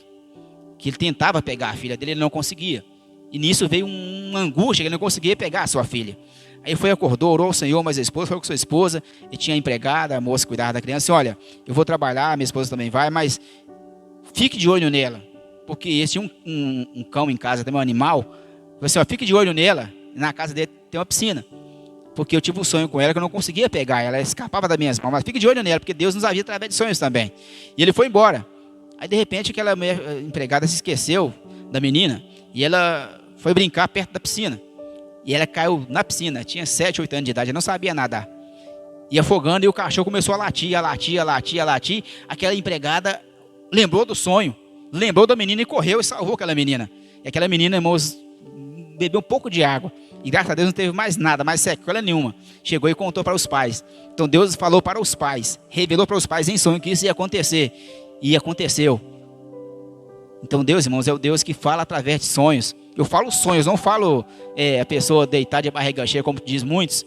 que ele tentava pegar a filha dele, ele não conseguia. E nisso veio uma angústia, que ele não conseguia pegar a sua filha. Aí foi, acordou, orou ao Senhor, mas a esposa foi com sua esposa, e tinha a empregada, a moça que cuidava da criança, e olha, eu vou trabalhar, minha esposa também vai, mas fique de olho nela, porque esse tinha um cão em casa, também um animal, falou assim, ó, fique de olho nela, na casa dele tem uma piscina, porque eu tive um sonho com ela que eu não conseguia pegar, ela escapava das minhas mãos, mas fique de olho nela, porque Deus nos avisa através de sonhos também. E ele foi embora. Aí de repente aquela empregada se esqueceu da menina, e ela foi brincar perto da piscina. E ela caiu na piscina, tinha 7, 8 anos de idade, não sabia nadar. E afogando, e o cachorro começou a latir. Aquela empregada lembrou do sonho, lembrou da menina e correu e salvou aquela menina. E aquela menina, irmãos, bebeu um pouco de água. E graças a Deus não teve mais nada, mais sequela nenhuma. Chegou e contou para os pais. Então Deus falou para os pais, revelou para os pais em sonho que isso ia acontecer. E aconteceu. Então Deus, irmãos, é o Deus que fala através de sonhos. Eu falo sonhos, não falo a pessoa deitar de barriga cheia, como diz muitos.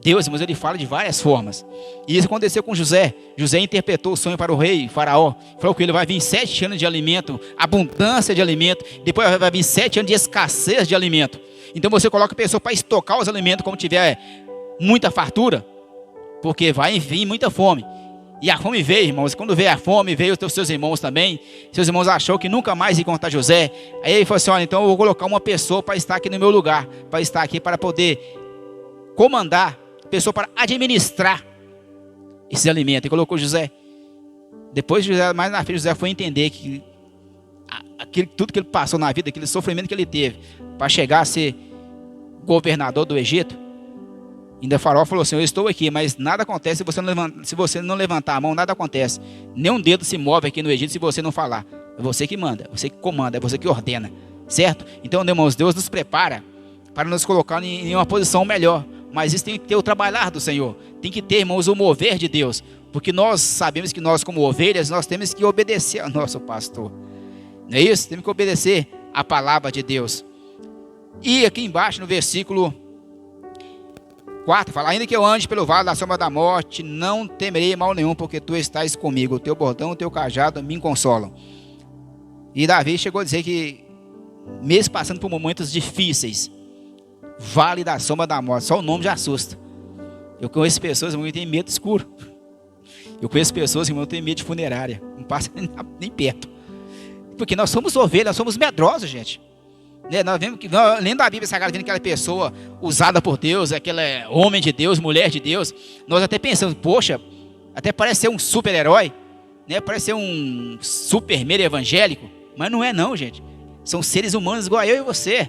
Deus, irmãos, ele fala de várias formas. E isso aconteceu com José. José interpretou o sonho para o rei, Faraó. Falou que ele vai vir 7 anos de alimento, abundância de alimento. Depois vai vir 7 anos de escassez de alimento. Então você coloca a pessoa para estocar os alimentos quando tiver muita fartura, porque vai vir muita fome. E a fome veio, irmãos. Quando veio a fome, veio os seus irmãos também. Seus irmãos achou que nunca mais ia encontrar José. Aí ele falou assim, olha, então eu vou colocar uma pessoa para estar aqui no meu lugar, para estar aqui para poder comandar, pessoa para administrar esse alimento. E colocou José. Depois José, mais na frente, José foi entender que tudo que ele passou na vida, aquele sofrimento que ele teve para chegar a ser governador do Egito. Ainda Faraó falou assim, eu estou aqui, mas nada acontece se você não levantar a mão, nada acontece. Nenhum dedo se move aqui no Egito se você não falar. É você que manda, é você que comanda, é você que ordena, certo? Então, irmãos, Deus nos prepara para nos colocar em uma posição melhor. Mas isso tem que ter o trabalhar do Senhor. Tem que ter, irmãos, o mover de Deus. Porque nós sabemos que nós, como ovelhas, nós temos que obedecer ao nosso pastor. Não é isso? Temos que obedecer a palavra de Deus. E aqui embaixo, no versículo 4, fala, ainda que eu ande pelo vale da sombra da morte, não temerei mal nenhum, porque tu estás comigo, o teu bordão, o teu cajado me consolam. E Davi chegou a dizer que, mesmo passando por momentos difíceis, vale da sombra da morte, só o nome já assusta. Eu conheço pessoas, irmão, que têm medo escuro. Eu conheço pessoas, irmão, que têm medo de funerária, não passa nem perto. Porque nós somos ovelhas, nós somos medrosos, gente. Nós vemos que, lendo a Bíblia Sagrada, vendo aquela pessoa usada por Deus, aquele homem de Deus, mulher de Deus, nós até pensamos, poxa, até parece ser um super-herói, né? Parece ser um super-mero evangélico, mas não é não, gente. São seres humanos igual eu e você.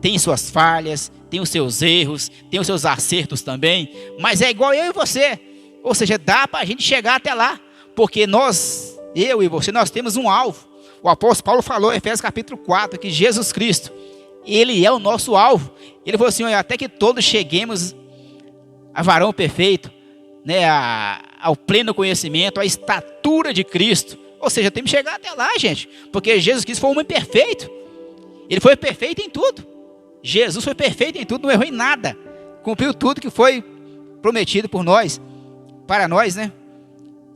Tem suas falhas, tem os seus erros, tem os seus acertos também, mas é igual eu e você. Ou seja, dá para a gente chegar até lá, porque nós, eu e você, nós temos um alvo. O apóstolo Paulo falou em Efésios capítulo 4, que Jesus Cristo, ele é o nosso alvo. Ele falou assim, olha, até que todos cheguemos a varão perfeito, né, ao pleno conhecimento, à estatura de Cristo. Ou seja, temos que chegar até lá, gente, porque Jesus Cristo foi um homem perfeito. Ele foi perfeito em tudo. Jesus foi perfeito em tudo, não errou em nada. Cumpriu tudo que foi prometido por nós, para nós, né?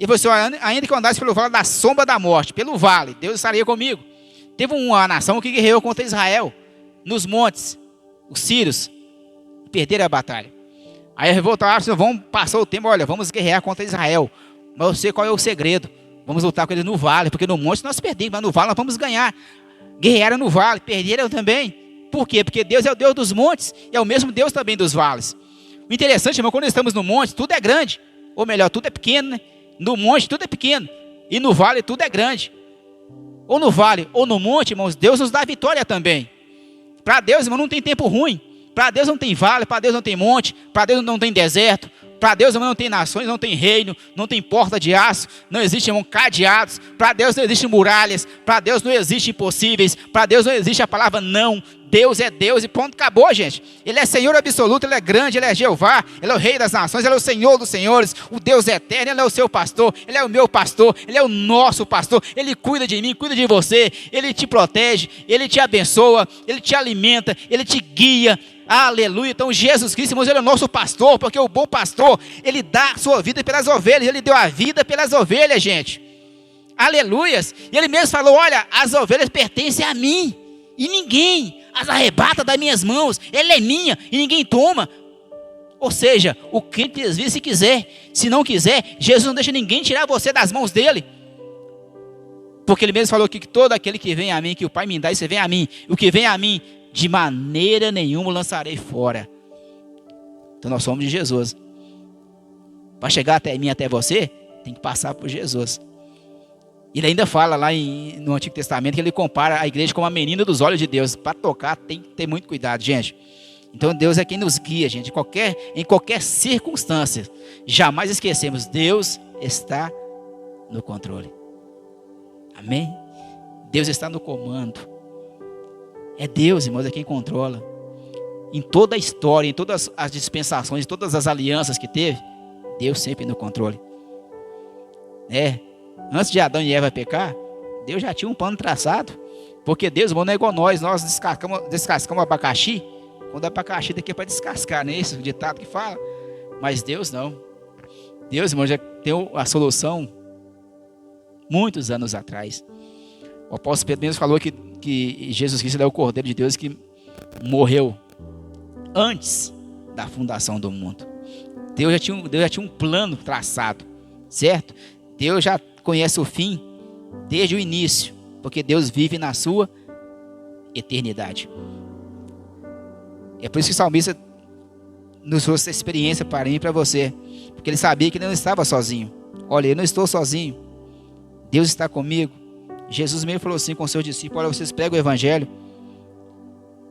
E você, ainda que eu andasse pelo vale da sombra da morte, pelo vale, Deus estaria comigo. Teve uma nação que guerreou contra Israel, nos montes, os sírios, perderam a batalha. Aí revoltaram, passou o tempo, olha, vamos guerrear contra Israel. Mas eu sei qual é o segredo, vamos lutar com eles no vale, porque no monte nós perdemos, mas no vale nós vamos ganhar. Guerrearam no vale, perderam também. Por quê? Porque Deus é o Deus dos montes, e é o mesmo Deus também dos vales. O interessante, irmão, quando estamos no monte, tudo é grande, ou melhor, tudo é pequeno, né? No monte tudo é pequeno, e no vale tudo é grande. Ou no vale, ou no monte, irmãos, Deus nos dá vitória também. Para Deus, irmão, não tem tempo ruim. Para Deus não tem vale, para Deus não tem monte, para Deus não tem deserto. Para Deus, irmão, não tem nações, não tem reino, não tem porta de aço, não existe, irmão, cadeados. Para Deus não existe muralhas, para Deus não existe impossíveis, para Deus não existe a palavra não. Deus é Deus e ponto, acabou, gente. Ele é Senhor absoluto, Ele é grande, Ele é Jeová, Ele é o Rei das nações, Ele é o Senhor dos senhores, o Deus eterno, Ele é o seu pastor, Ele é o meu pastor, Ele é o nosso pastor, Ele cuida de mim, cuida de você, Ele te protege, Ele te abençoa, Ele te alimenta, Ele te guia. Aleluia. Então Jesus Cristo, irmãos, Ele é o nosso pastor, porque o bom pastor, Ele dá a sua vida pelas ovelhas, Ele deu a vida pelas ovelhas, gente. Aleluias. E Ele mesmo falou, olha, as ovelhas pertencem a mim, e ninguém as arrebata das minhas mãos, ela é minha, e ninguém toma. Ou seja, o crente desvia se quiser, se não quiser, Jesus não deixa ninguém tirar você das mãos dele. Porque Ele mesmo falou que todo aquele que vem a mim, que o Pai me dá, isso vem a mim, o que vem a mim, de maneira nenhuma lançarei fora. Então nós somos de Jesus. Para chegar até mim, até você, tem que passar por Jesus. Ele ainda fala lá no Antigo Testamento que ele compara a igreja como a menina dos olhos de Deus. Para tocar tem que ter muito cuidado, gente. Então Deus é quem nos guia, gente, em qualquer circunstância. Jamais esquecemos, Deus está no controle. Amém? Deus está no comando. É Deus, irmãos, é quem controla. Em toda a história, em todas as dispensações, em todas as alianças que teve, Deus sempre no controle. Antes de Adão e Eva pecar, Deus já tinha um plano traçado. Porque Deus, irmão, não é igual nós descascamos abacaxi. Quando o abacaxi daqui é para descascar, não é isso? O ditado que fala. Mas Deus não. Deus, irmão, já tem a solução muitos anos atrás. O apóstolo Pedro mesmo falou que Jesus Cristo é o Cordeiro de Deus que morreu antes da fundação do mundo. Deus já tinha um plano traçado, certo? Deus já conhece o fim desde o início, porque Deus vive na sua eternidade. É por isso que o salmista nos trouxe essa experiência para mim e para você, porque ele sabia que ele não estava sozinho. Olha, eu não estou sozinho, Deus está comigo. Jesus mesmo falou assim com seus discípulos: olha, vocês pregam o evangelho,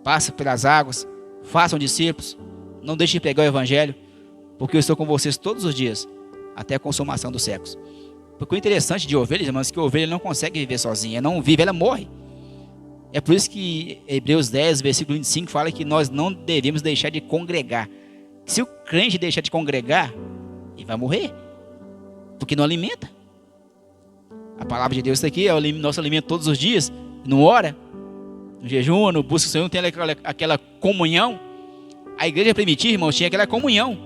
passam pelas águas, façam discípulos, não deixem de pregar o evangelho, porque eu estou com vocês todos os dias, até a consumação dos séculos. Porque o interessante de ovelhas, irmãos, é que a ovelha não consegue viver sozinha, ela não vive, ela morre. É por isso que Hebreus 10, versículo 25 fala que nós não devemos deixar de congregar. Se o crente deixar de congregar, ele vai morrer, porque não alimenta. A palavra de Deus está aqui, é o nosso alimento todos os dias, não ora, no jejum, no busca do Senhor, não tem aquela comunhão. A igreja primitiva, irmãos, tinha aquela comunhão,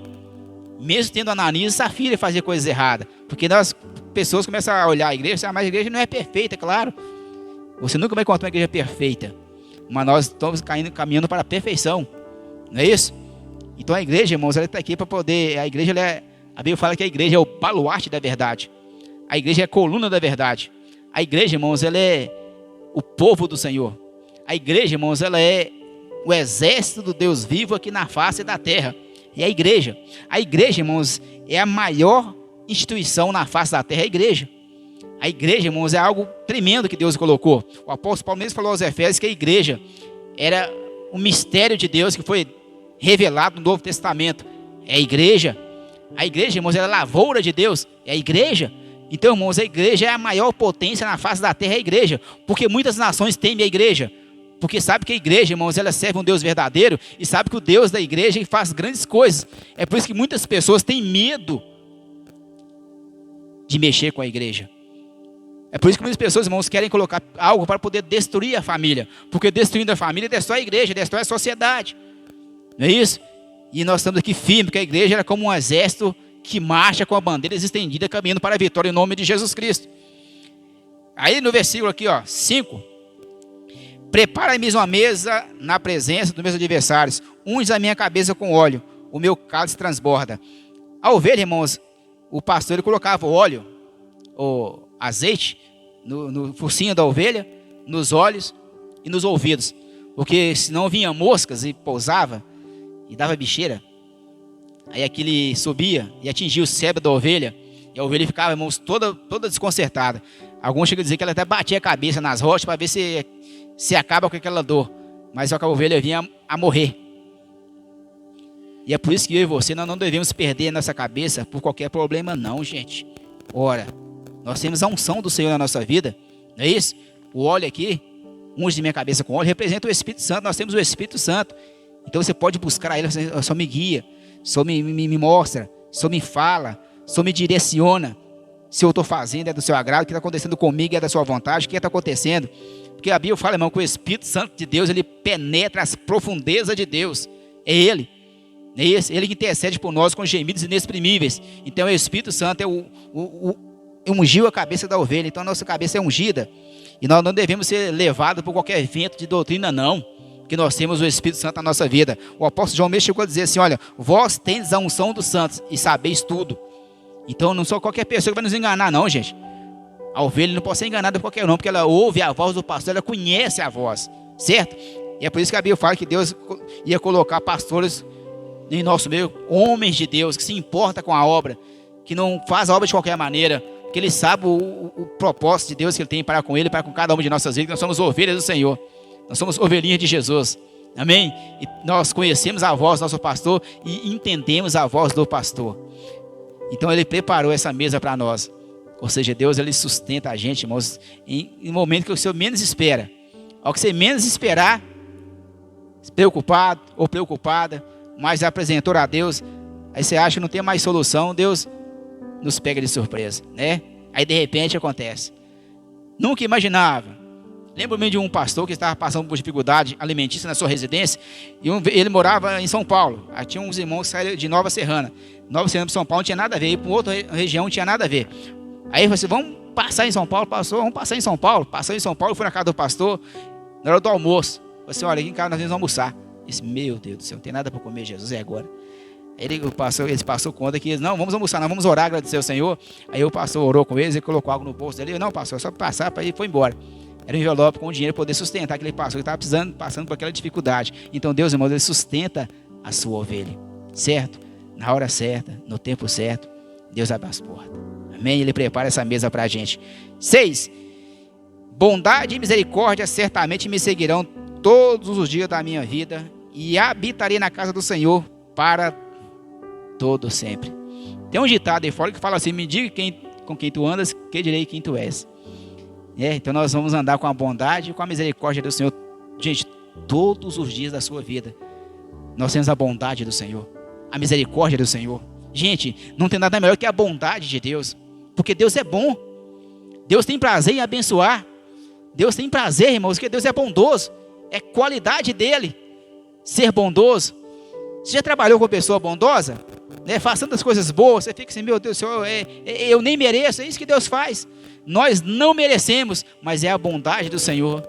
mesmo tendo Ananias e Safira fazer coisas erradas, porque as pessoas começam a olhar a igreja, mas a igreja não é perfeita, claro. Você nunca vai encontrar uma igreja perfeita, mas nós estamos caminhando para a perfeição, não é isso? Então a igreja, irmãos, ela está aqui para poder, a Bíblia fala que a igreja é o baluarte da verdade, a igreja é a coluna da verdade, a igreja, irmãos, ela é o povo do Senhor, a igreja, irmãos, ela é o exército do Deus vivo aqui na face da terra. E a igreja, irmãos, é a maior instituição na face da terra, a igreja, irmãos, é algo tremendo que Deus colocou. O apóstolo Paulo mesmo falou aos Efésios que a igreja era o mistério de Deus que foi revelado no Novo Testamento. É a igreja, irmãos, é a lavoura de Deus, é a igreja. Então, irmãos, a igreja é a maior potência na face da terra, é a igreja, porque muitas nações temem a igreja, porque sabe que a igreja, irmãos, ela serve um Deus verdadeiro, e sabe que o Deus da igreja faz grandes coisas. É por isso que muitas pessoas têm medo de mexer com a igreja. É por isso que muitas pessoas, irmãos, querem colocar algo para poder destruir a família, porque destruindo a família destrói a igreja, destrói a sociedade, não é isso? E nós estamos aqui firmes, que a igreja era como um exército que marcha com a bandeira estendida, caminhando para a vitória em nome de Jesus Cristo. Aí no versículo aqui, 5: prepara-me uma mesa na presença dos meus adversários, unge a minha cabeça com óleo, o meu cálice transborda. A ovelha, irmãos, o pastor ele colocava o óleo, o azeite, no focinho da ovelha, nos olhos e nos ouvidos, porque senão vinha moscas e pousava e dava bicheira. Aí aquele subia e atingia o cérebro da ovelha, e a ovelha ficava, irmãos, toda desconcertada. Alguns chegam a dizer que ela até batia a cabeça nas rochas para ver se acaba com aquela dor, mas só que a ovelha vinha a morrer. E é por isso que eu e você, nós não devemos perder a nossa cabeça por qualquer problema não, gente. Ora, nós temos a unção do Senhor na nossa vida, não é isso? O óleo aqui, unge de minha cabeça com óleo, representa o Espírito Santo. Nós temos o Espírito Santo. Então você pode buscar a Ele, só me guia, só me mostra, só me fala, só me direciona. Se eu estou fazendo é do seu agrado, o que está acontecendo comigo é da sua vontade, o que está acontecendo? Porque a Bíblia fala, irmão, que o Espírito Santo de Deus, ele penetra as profundezas de Deus. É Ele. É Ele que intercede por nós com gemidos inexprimíveis. Então o Espírito Santo ungiu a cabeça da ovelha. Então a nossa cabeça é ungida. E nós não devemos ser levados por qualquer vento de doutrina, não. Porque nós temos o Espírito Santo na nossa vida. O apóstolo João mesmo chegou a dizer assim, olha, vós tendes a unção dos santos e sabeis tudo. Então não sou qualquer pessoa que vai nos enganar, não, gente. A ovelha não pode ser enganada por qualquer um, porque ela ouve a voz do pastor, ela conhece a voz, certo? E é por isso que a Bíblia fala que Deus ia colocar pastores em nosso meio, homens de Deus, que se importa com a obra, que não faz a obra de qualquer maneira, que ele sabe o propósito de Deus que ele tem para com ele, para com cada uma de nossas vidas, que nós somos ovelhas do Senhor, nós somos ovelhinhas de Jesus, amém? E nós conhecemos a voz do nosso pastor e entendemos a voz do pastor. Então ele preparou essa mesa para nós. Ou seja, Deus ele sustenta a gente, irmãos, em momento que o Senhor menos espera. Ao que você menos esperar, preocupado ou preocupada, mas apresentou a Deus, aí você acha que não tem mais solução, Deus nos pega de surpresa, né? Aí de repente acontece. Nunca imaginava. Lembro-me de um pastor que estava passando por dificuldade alimentícia na sua residência, e ele morava em São Paulo. Aí tinha uns irmãos que saíram de Nova Serrana. Nova Serrana para São Paulo não tinha nada a ver, e para outra região não tinha nada a ver. Aí ele falou assim, vamos passar em São Paulo, pastor, vamos passar em São Paulo. Passou em São Paulo, fui na casa do pastor, na hora do almoço. Falei assim, olha, aqui em casa nós vamos almoçar. Eu disse, meu Deus do céu, não tem nada para comer, Jesus, é agora. Aí ele passou conta que, não, vamos almoçar, não, vamos orar, agradecer ao Senhor. Aí o pastor orou com eles, ele colocou algo no bolso dele. Eu, não, pastor, é só passar, para ele foi embora. Era um envelope com dinheiro para poder sustentar aquele pastor que estava precisando, passando por aquela dificuldade. Então Deus, irmãos, ele sustenta a sua ovelha, certo? Na hora certa, no tempo certo, Deus abre as portas. Amém? Ele prepara essa mesa para a gente. 6. Bondade e misericórdia certamente me seguirão todos os dias da minha vida e habitarei na casa do Senhor para todo sempre. Tem um ditado aí fora que fala assim, me diga com quem tu andas, que direi quem tu és. Então nós vamos andar com a bondade e com a misericórdia do Senhor. Gente, todos os dias da sua vida, nós temos a bondade do Senhor, a misericórdia do Senhor. Gente, não tem nada melhor que a bondade de Deus, porque Deus é bom. Deus tem prazer em abençoar. Deus tem prazer, irmãos, porque Deus é bondoso. É qualidade dele ser bondoso. Você já trabalhou com pessoa bondosa? Faz tantas coisas boas, você fica assim, meu Deus do céu, eu nem mereço. É isso que Deus faz. Nós não merecemos, mas é a bondade do Senhor.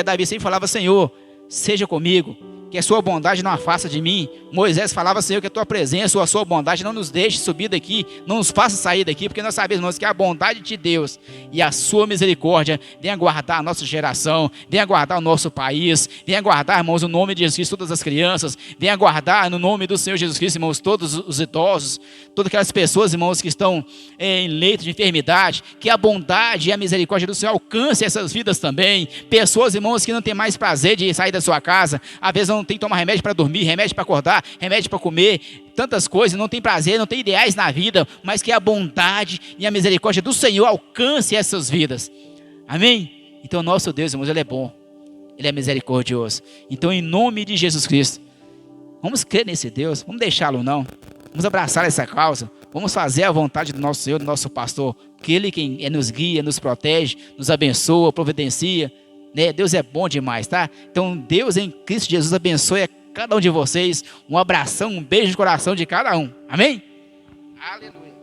Davi sempre falava, Senhor, seja comigo, que a sua bondade não afasta de mim. Moisés falava, Senhor, que a tua presença ou a sua bondade não nos deixe subir daqui, não nos faça sair daqui, porque nós sabemos, irmãos, que a bondade de Deus e a sua misericórdia venha guardar a nossa geração, venha guardar o nosso país, venha guardar, irmãos, o nome de Jesus Cristo, todas as crianças, venha guardar no nome do Senhor Jesus Cristo, irmãos, todos os idosos, todas aquelas pessoas, irmãos, que estão em leito de enfermidade, que a bondade e a misericórdia do Senhor alcance essas vidas também. Pessoas, irmãos, que não têm mais prazer de sair da sua casa, às vezes não tem que tomar remédio para dormir, remédio para acordar, remédio para comer, tantas coisas, não tem prazer, não tem ideais na vida, mas que a bondade e a misericórdia do Senhor alcance essas vidas. Amém? Então nosso Deus, irmãos, Ele é bom, Ele é misericordioso. Então em nome de Jesus Cristo, vamos crer nesse Deus, vamos deixá-lo não, vamos abraçar essa causa, vamos fazer a vontade do nosso Senhor, do nosso pastor, que Ele quem nos guia, nos protege, nos abençoa, providencia. Deus é bom demais, tá? Então Deus em Cristo Jesus abençoe a cada um de vocês. Um abração, um beijo no coração de cada um. Amém? Aleluia.